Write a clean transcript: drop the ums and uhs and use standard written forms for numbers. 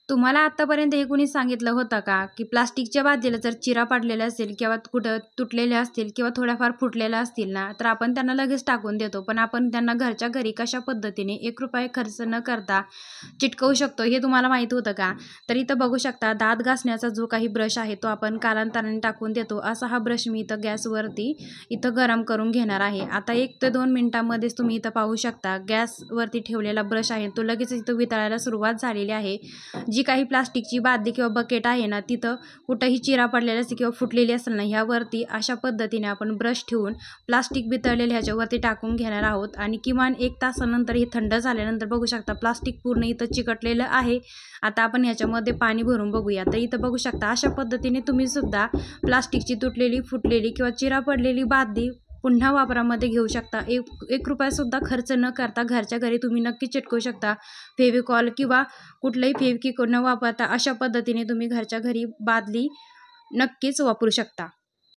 तुम्हाला आत्तापर्यंत हे कुणी सांगितलं होतं का, की प्लास्टिकच्या बादलीला जर चिरा पडलेला असेल किंवा कुठं तुटलेल्या असतील किंवा थोड्याफार फुटलेल्या असतील ना, तर आपण त्यांना लगेच टाकून देतो. पण आपण त्यांना घरच्या घरी कशा पद्धतीने ₹1 खर्च न करता चिटकवू शकतो हे तुम्हाला माहीत होतं का? तर इथं बघू शकता दात घासण्याचा जो काही ब्रश आहे तो आपण कालांतराने टाकून देतो. असा हा ब्रश मी इथं गॅसवरती गरम करून घेणार आहे. आता 1 ते 2 मिनिटांमध्येच तुम्ही इथं पाहू शकता गॅसवरती ठेवलेला ब्रश आहे तो लगेच इथं वितळायला सुरुवात झालेली आहे. जी काही प्लास्टिकची बादली किंवा बकेट आहे ना, तिथं कुठंही चिरा पडलेला असेल किंवा फुटलेली असेल ना, ह्यावरती अशा पद्धतीने आपण ब्रश ठेवून प्लास्टिक वितळलेलं ह्याच्यावरती टाकून घेणार आहोत आणि किमान 1 तासानंतर हे थंड झाल्यानंतर बघू शकता प्लास्टिक पूर्ण इथं चिकटलेलं आहे. आता आपण ह्याच्यामध्ये पाणी भरून बघूया. तर इथं बघू शकता अशा पद्धतीने तुम्ही सुद्धा प्लास्टिकची तुटलेली, फुटलेली किंवा चिरा पडलेली बादली पुन्हा वापरामध्ये घेऊ शकता. ₹1 सुद्धा खर्च न करता घरच्या घरी तुम्ही नक्की चिटकवू शकता. फेविकॉल किंवा कुठलंही फेविक्विक न वापरता अशा पद्धतीने तुम्ही घरच्या घरी बादली नक्कीच वापरू शकता.